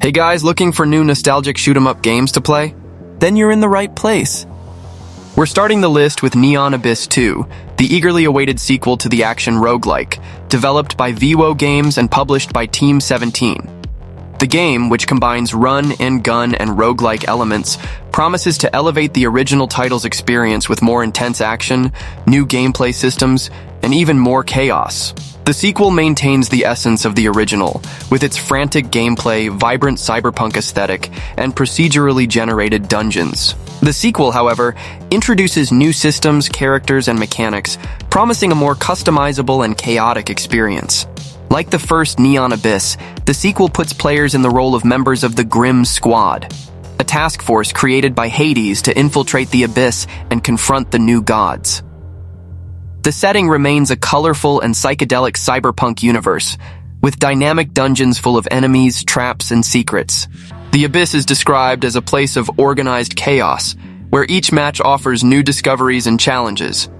Hey guys, looking for new nostalgic shoot-'em-up games to play? Then you're in the right place. We're starting the list with Neon Abyss 2, the eagerly awaited sequel to the action roguelike, developed by Viwo Games and published by Team 17. The game, which combines run and gun and roguelike elements, promises to elevate the original title's experience with more intense action, new gameplay systems, and even more chaos. The sequel maintains the essence of the original, with its frantic gameplay, vibrant cyberpunk aesthetic, and procedurally generated dungeons. The sequel, however, introduces new systems, characters, and mechanics, promising a more customizable and chaotic experience. Like the first Neon Abyss, the sequel puts players in the role of members of the Grim Squad, a task force created by Hades to infiltrate the Abyss and confront the new gods. The setting remains a colorful and psychedelic cyberpunk universe, with dynamic dungeons full of enemies, traps, and secrets. The Abyss is described as a place of organized chaos, where each match offers new discoveries and challenges.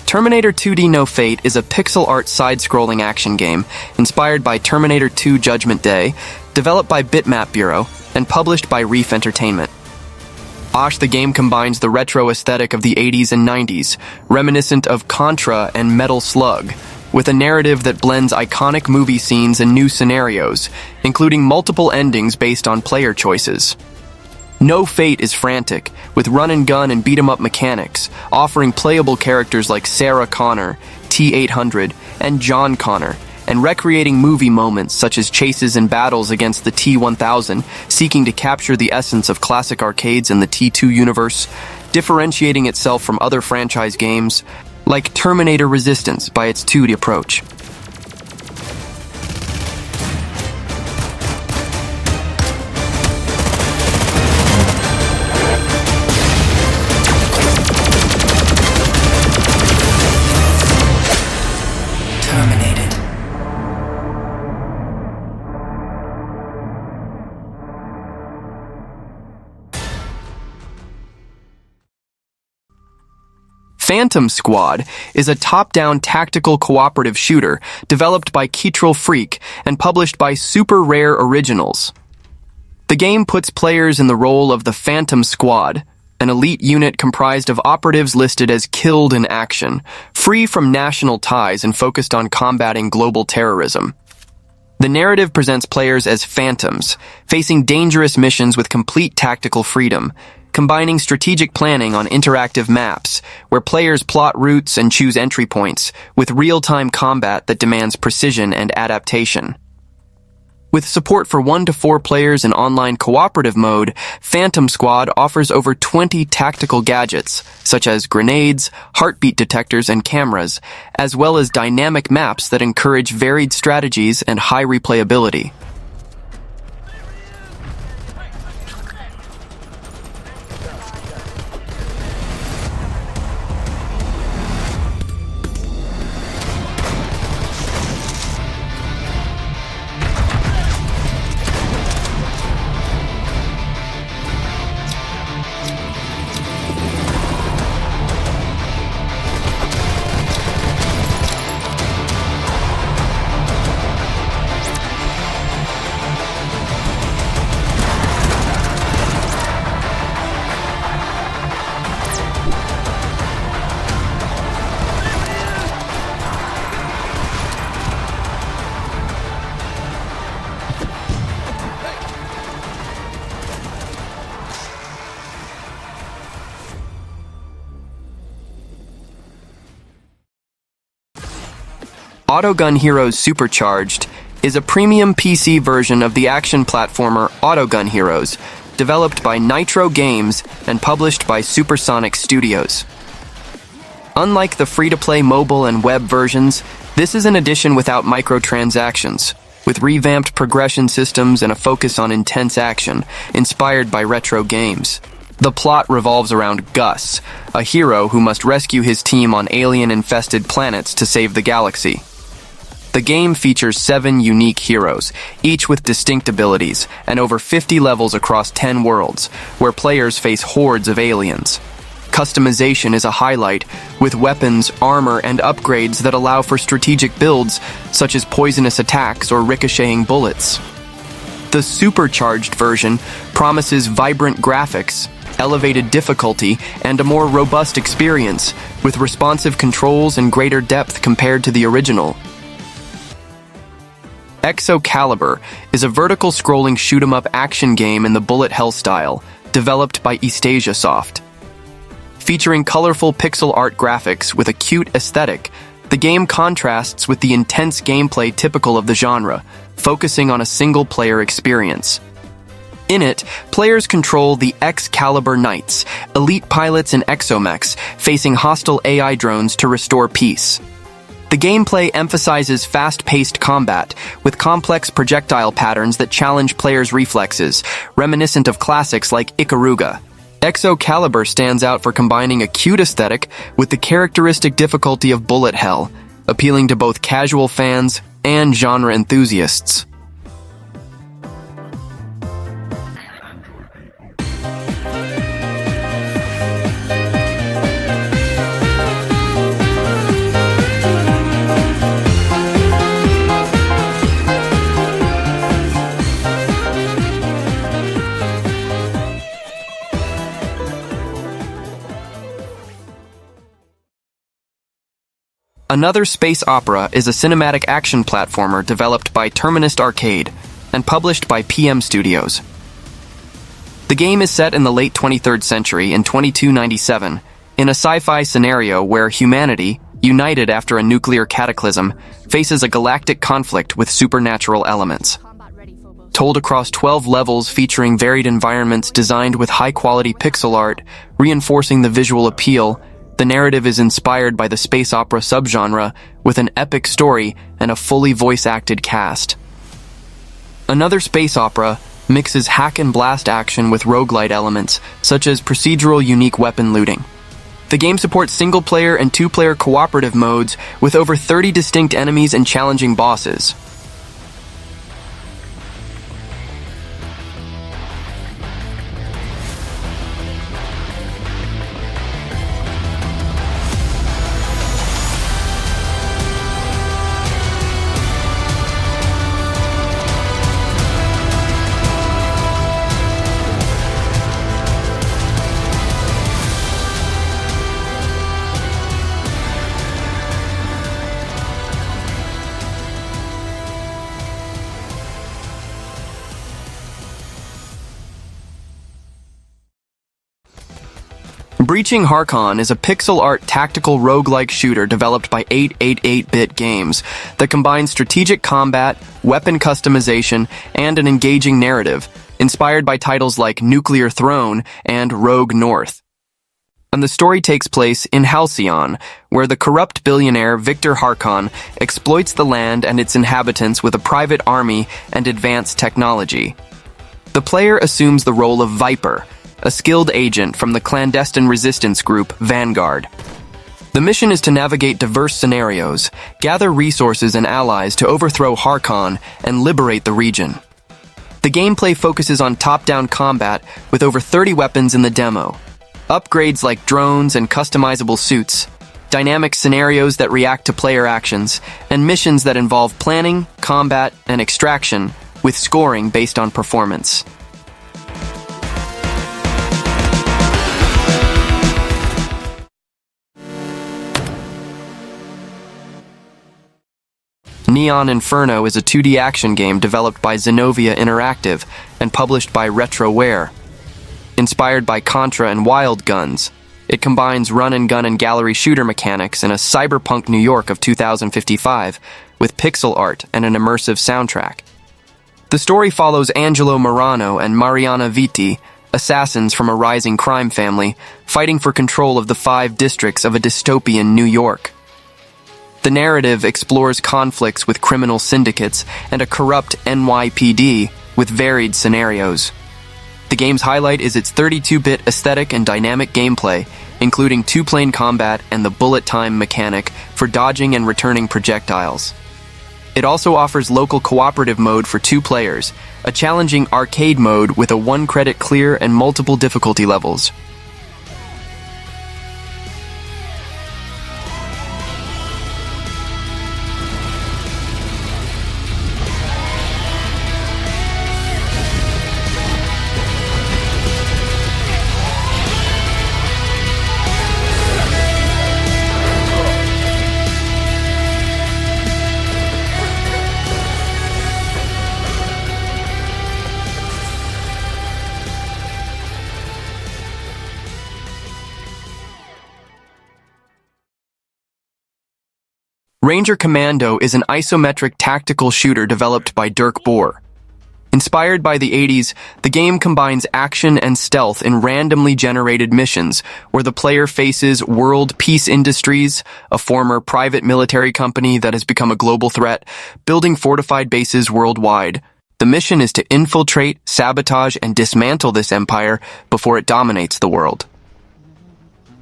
Terminator 2D No Fate is a pixel art side-scrolling action game inspired by Terminator 2 Judgment Day, developed by Bitmap Bureau, and published by Reef Entertainment. The game combines the retro aesthetic of the 80s and 90s, reminiscent of Contra and Metal Slug, with a narrative that blends iconic movie scenes and new scenarios, including multiple endings based on player choices. No Fate is frantic, with run-and-gun and beat-em-up mechanics, offering playable characters like Sarah Connor, T-800, and John Connor, and recreating movie moments such as chases and battles against the T-1000, seeking to capture the essence of classic arcades in the T2 universe, differentiating itself from other franchise games, like Terminator Resistance by its 2D approach. Phantom Squad is a top-down tactical cooperative shooter developed by Ketrel Freak and published by Super Rare Originals. The game puts players in the role of the Phantom Squad, an elite unit comprised of operatives listed as killed in action, free from national ties and focused on combating global terrorism. The narrative presents players as phantoms, facing dangerous missions with complete tactical freedom, combining strategic planning on interactive maps, where players plot routes and choose entry points, with real-time combat that demands precision and adaptation. With support for 1 to 4 players in online cooperative mode, Phantom Squad offers over 20 tactical gadgets, such as grenades, heartbeat detectors, and cameras, as well as dynamic maps that encourage varied strategies and high replayability. Autogun Heroes Supercharged is a premium PC version of the action platformer Autogun Heroes, developed by Nitro Games and published by Supersonic Studios. Unlike the free-to-play mobile and web versions, this is an edition without microtransactions, with revamped progression systems and a focus on intense action, inspired by retro games. The plot revolves around Gus, a hero who must rescue his team on alien-infested planets to save the galaxy. The game features 7 unique heroes, each with distinct abilities, and over 50 levels across 10 worlds, where players face hordes of aliens. Customization is a highlight, with weapons, armor, and upgrades that allow for strategic builds, such as poisonous attacks or ricocheting bullets. The Supercharged version promises vibrant graphics, elevated difficulty, and a more robust experience, with responsive controls and greater depth compared to the original. Exo-Calibre is a vertical-scrolling shoot-'em-up action game in the bullet hell style, developed by Soft. Featuring colorful pixel art graphics with a cute aesthetic, the game contrasts with the intense gameplay typical of the genre, focusing on a single-player experience. In it, players control the Excalibur Knights, elite pilots and exomechs, facing hostile AI drones to restore peace. The gameplay emphasizes fast-paced combat, with complex projectile patterns that challenge players' reflexes, reminiscent of classics like Ikaruga. Exo-Calibre stands out for combining a cute aesthetic with the characteristic difficulty of bullet hell, appealing to both casual fans and genre enthusiasts. Another space opera is a cinematic action platformer developed by Terminist Arcade and published by PM Studios. The game is set in the late 23rd century in 2297, in a sci-fi scenario where humanity, united after a nuclear cataclysm, faces a galactic conflict with supernatural elements. Told across 12 levels featuring varied environments designed with high-quality pixel art, reinforcing the visual appeal, the narrative is inspired by the space opera subgenre, with an epic story and a fully voice-acted cast. Another space opera mixes hack and blast action with roguelite elements, such as procedural unique weapon looting. The game supports single-player and two-player cooperative modes, with over 30 distinct enemies and challenging bosses. Breaching Harkon is a pixel art tactical roguelike shooter developed by 888-bit Games that combines strategic combat, weapon customization, and an engaging narrative, inspired by titles like Nuclear Throne and Rogue North. And the story takes place in Halcyon, where the corrupt billionaire Victor Harkon exploits the land and its inhabitants with a private army and advanced technology. The player assumes the role of Viper, a skilled agent from the clandestine resistance group Vanguard. The mission is to navigate diverse scenarios, gather resources and allies to overthrow Harkon and liberate the region. The gameplay focuses on top-down combat with over 30 weapons in the demo, upgrades like drones and customizable suits, dynamic scenarios that react to player actions, and missions that involve planning, combat, and extraction, with scoring based on performance. Neon Inferno is a 2D action game developed by Zenovia Interactive and published by Retroware. Inspired by Contra and Wild Guns, It combines run-and-gun and gallery shooter mechanics in a cyberpunk New York of 2055 with pixel art and an immersive soundtrack. The story follows Angelo Morano and Mariana Vitti, assassins from a rising crime family, fighting for control of the 5 districts of a dystopian New York. The narrative explores conflicts with criminal syndicates and a corrupt NYPD with varied scenarios. The game's highlight is its 32-bit aesthetic and dynamic gameplay, including 2-plane combat and the bullet time mechanic for dodging and returning projectiles. It also offers local cooperative mode for 2 players, a challenging arcade mode with a 1-credit clear and multiple difficulty levels. Ranger Commando is an isometric tactical shooter developed by Dirk Boer. Inspired by the 80s, the game combines action and stealth in randomly generated missions where the player faces World Peace Industries, a former private military company that has become a global threat, building fortified bases worldwide. The mission is to infiltrate, sabotage, and dismantle this empire before it dominates the world.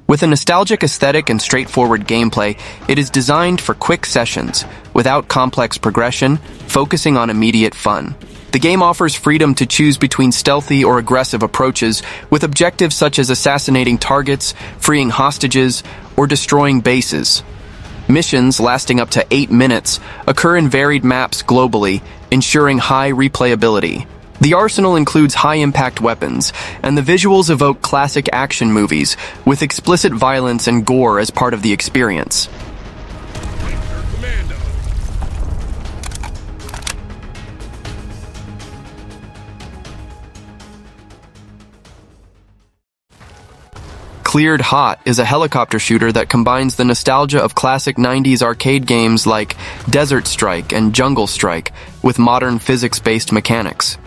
With a nostalgic aesthetic and straightforward gameplay, it is designed for quick sessions, without complex progression, focusing on immediate fun. The game offers freedom to choose between stealthy or aggressive approaches, with objectives such as assassinating targets, freeing hostages, or destroying bases. Missions, lasting up to 8 minutes, occur in varied maps globally, ensuring high replayability. The arsenal includes high-impact weapons, and the visuals evoke classic action movies, with explicit violence and gore as part of the experience. Commando. Cleared Hot is a helicopter shooter that combines the nostalgia of classic 90s arcade games like Desert Strike and Jungle Strike with modern physics-based mechanics.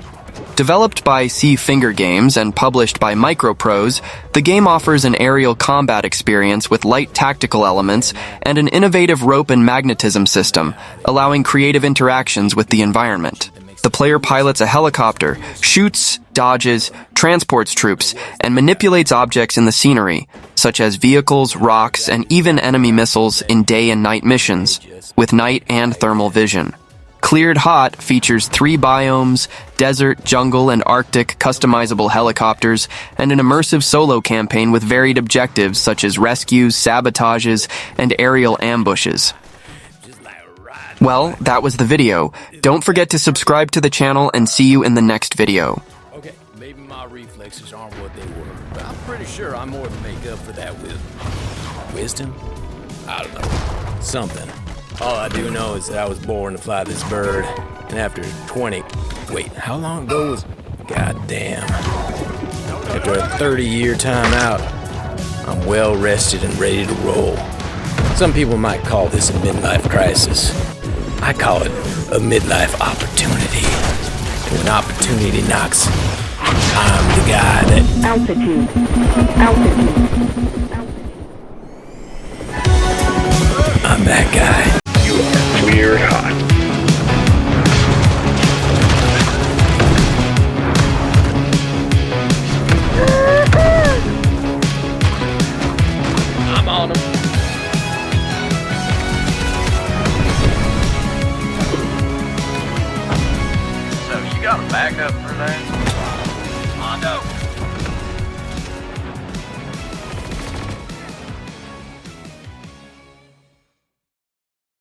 Developed by C-Finger Games and published by Microprose, the game offers an aerial combat experience with light tactical elements and an innovative rope and magnetism system, allowing creative interactions with the environment. The player pilots a helicopter, shoots, dodges, transports troops, and manipulates objects in the scenery, such as vehicles, rocks, and even enemy missiles in day and night missions, with night and thermal vision. Cleared Hot features 3 biomes, desert, jungle, and Arctic customizable helicopters, and an immersive solo campaign with varied objectives such as rescues, sabotages, and aerial ambushes. Well, that was the video. Don't forget to subscribe to the channel and see you in the next video. Okay, maybe my reflexes aren't what they were, but I'm pretty sure I'm more than make up for that with wisdom? I don't know. Something. All I do know is that I was born to fly this bird, and after 20... Wait, how long ago was... God damn. After a 30-year time out, I'm well rested and ready to roll. Some people might call this a midlife crisis. I call it a midlife opportunity. And when opportunity knocks, I'm the guy that... Altitude. I'm that guy. You are cleared hot. I'm on him. So you got a backup for that?